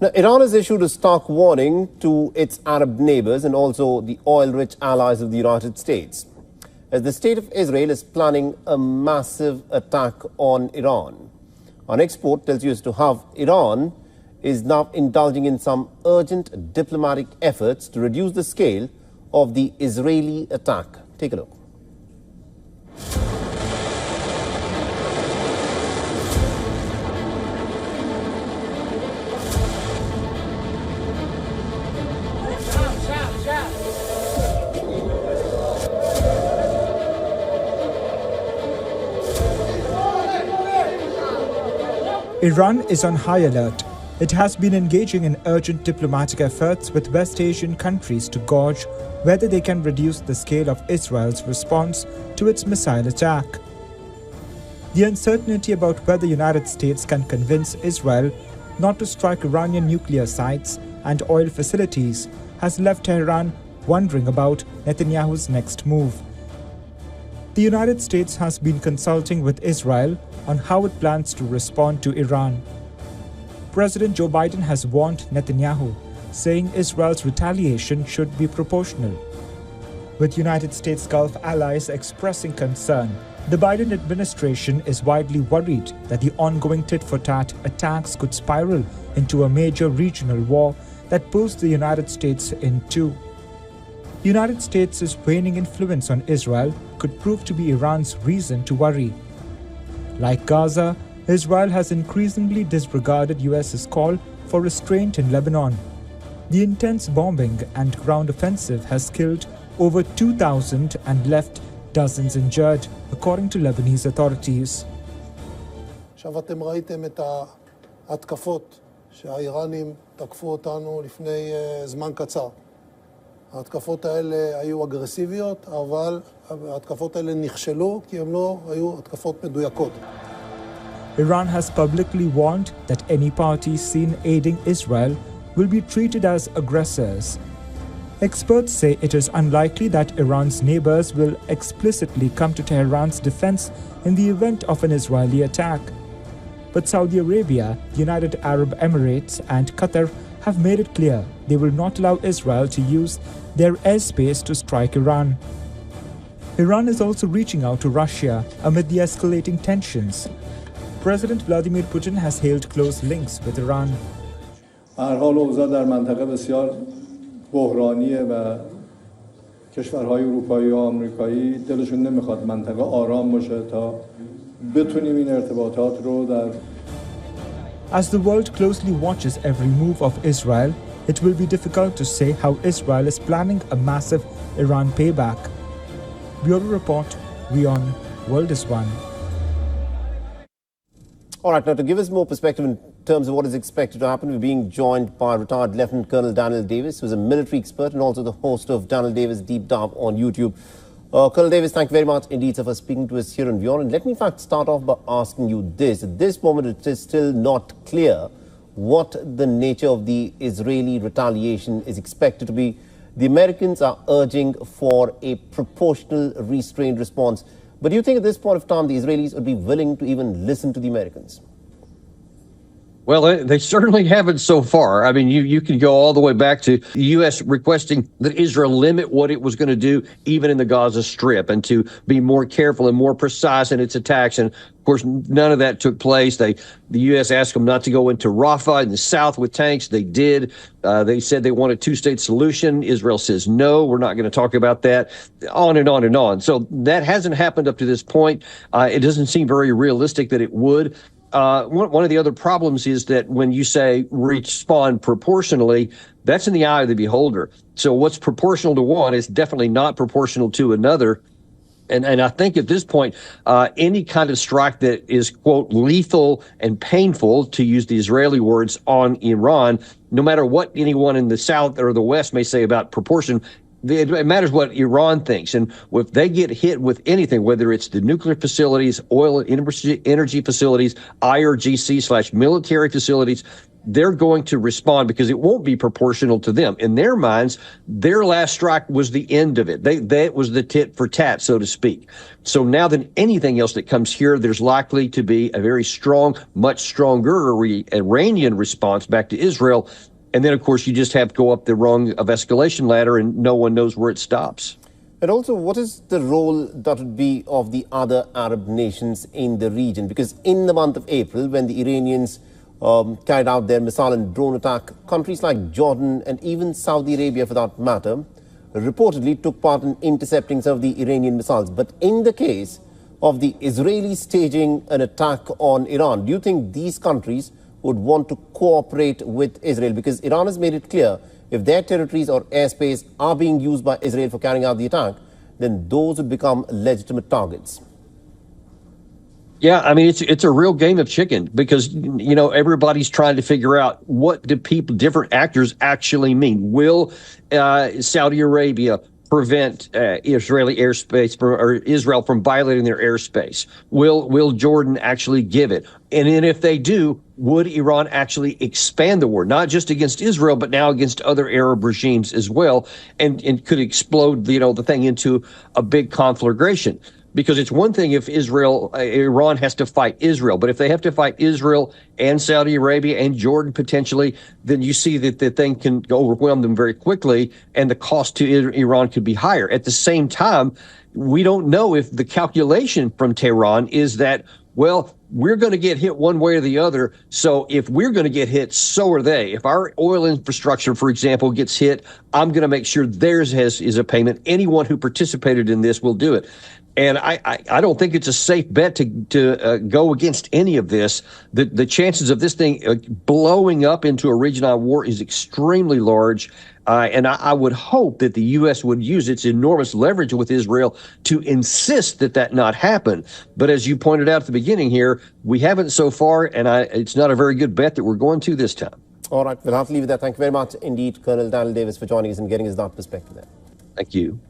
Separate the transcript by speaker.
Speaker 1: Now, Iran has issued a stark warning to its Arab neighbors and also the oil-rich allies of the United States, as the state of Israel is planning a massive attack on Iran. Our next report tells you as to how Iran is now indulging in some urgent diplomatic efforts to reduce the scale of the Israeli attack. Take a look.
Speaker 2: Iran is on high alert. It has been engaging in urgent diplomatic efforts with West Asian countries to gauge whether they can reduce the scale of Israel's response to its missile attack. The uncertainty about whether the United States can convince Israel not to strike Iranian nuclear sites and oil facilities has left Tehran wondering about Netanyahu's next move. The United States has been consulting with Israel on how it plans to respond to Iran. President Joe Biden has warned Netanyahu, saying Israel's retaliation should be proportional. With United States Gulf allies expressing concern, the Biden administration is widely worried that the ongoing tit-for-tat attacks could spiral into a major regional war that pulls the United States in two. The United States' waning influence on Israel could prove to be Iran's reason to worry. Like Gaza, Israel has increasingly disregarded US's call for restraint in Lebanon. The intense bombing and ground offensive has killed over 2,000 and left dozens injured, according to Lebanese authorities.
Speaker 3: עכשיו אתם ראיתם את ההתקפות שהאיראנים תקפו אותנו לפני זמן קצר. ההתקפות האלה היו אגרסיביות, אבל ההתקפות האלה נכשלו כי הן לא היו התקפות מדויקות.
Speaker 2: Iran has publicly warned that any party seen aiding Israel will be treated as aggressors. Experts say it is unlikely that Iran's neighbors will explicitly come to Tehran's defense in the event of an Israeli attack. But Saudi Arabia, the United Arab Emirates, and Qatar have made it clear they will not allow Israel to use their airspace to strike Iran. Iran is also reaching out to Russia amid the escalating tensions. President Vladimir Putin has hailed close links with Iran.
Speaker 4: هر حال اوضاع در منطقه بسیار بحرانیه و کشورهای اروپایی و آمریکایی دلشون نمیخواد منطقه آرام باشه تا بتونیم این ارتباطات رو در
Speaker 2: As the world closely watches every move of Israel, it will be difficult to say how Israel is planning a massive Iran payback. Bureau Report, WION, World is One.
Speaker 1: All right, now to give us more perspective in terms of what is expected to happen, we're being joined by retired Lieutenant Colonel Daniel Davis, who's a military expert and also the host of Daniel Davis Deep Dive on YouTube. Colonel Davis, thank you very much indeed for speaking to us here on WION. And let me in fact start off by asking you this. At this moment, it is still not clear what the nature of the Israeli retaliation is expected to be. The Americans are urging for a proportional, restrained response. But do you think at this point of time the Israelis would be willing to even listen to the Americans?
Speaker 5: Well, they certainly haven't so far. I mean, you can go all the way back to the U.S. requesting that Israel limit what it was going to do, even in the Gaza Strip, and to be more careful and more precise in its attacks. And of course, none of that took place. The U.S. asked them not to go into Rafah in the south with tanks. They did. They said they want a two-state solution. Israel says, no, we're not going to talk about that, on and on and on. So that hasn't happened up to this point. It doesn't seem very realistic that it would. One of the other problems is that when you say respond proportionally, that's in the eye of the beholder. So what's proportional to one is definitely not proportional to another. And I think at this point, any kind of strike that is, quote, lethal and painful, to use the Israeli words, on Iran, no matter what anyone in the South or the West may say about proportion, it matters what Iran thinks. And if they get hit with anything, whether it's the nuclear facilities, oil and energy facilities, IRGC/military facilities, they're going to respond because it won't be proportional to them. In their minds, their last strike was the end of it. That was the tit for tat, so to speak. So now than anything else that comes here, there's likely to be a very strong, much stronger Iranian response back to Israel. And then, of course, you just have to go up the rung of escalation ladder, and no one knows where it stops.
Speaker 1: And also, what is the role that would be of the other Arab nations in the region? Because in the month of April, when the Iranians carried out their missile and drone attack, countries like Jordan and even Saudi Arabia, for that matter, reportedly took part in intercepting some of the Iranian missiles. But in the case of the Israelis staging an attack on Iran, do you think these countries would want to cooperate with Israel? Because Iran has made it clear, if their territories or airspace are being used by Israel for carrying out the attack, then those would become legitimate targets.
Speaker 5: Yeah, I mean, it's a real game of chicken because, you know, everybody's trying to figure out what do different actors actually mean. Will Saudi Arabia prevent Israeli airspace or Israel from violating their airspace? Will Jordan actually give it? And then if they do, would Iran actually expand the war, not just against Israel, but now against other Arab regimes as well, and could explode, you know, the thing into a big conflagration? Because it's one thing if Iran has to fight Israel, but if they have to fight Israel and Saudi Arabia and Jordan potentially, then you see that the thing can overwhelm them very quickly, and the cost to Iran could be higher. At the same time, we don't know if the calculation from Tehran is that, well, we're going to get hit one way or the other. So if we're going to get hit, so are they. If our oil infrastructure, for example, gets hit, I'm going to make sure theirs is a payment. Anyone who participated in this will do it. And I don't think it's a safe bet to go against any of this. The chances of this thing blowing up into a regional war is extremely large. And I would hope that the U.S. would use its enormous leverage with Israel to insist that not happen. But as you pointed out at the beginning here, we haven't so far, and it's not a very good bet that we're going to this time.
Speaker 1: All right, we'll have to leave it there. Thank you very much indeed, Colonel Daniel Davis, for joining us and getting us that perspective there.
Speaker 5: Thank you.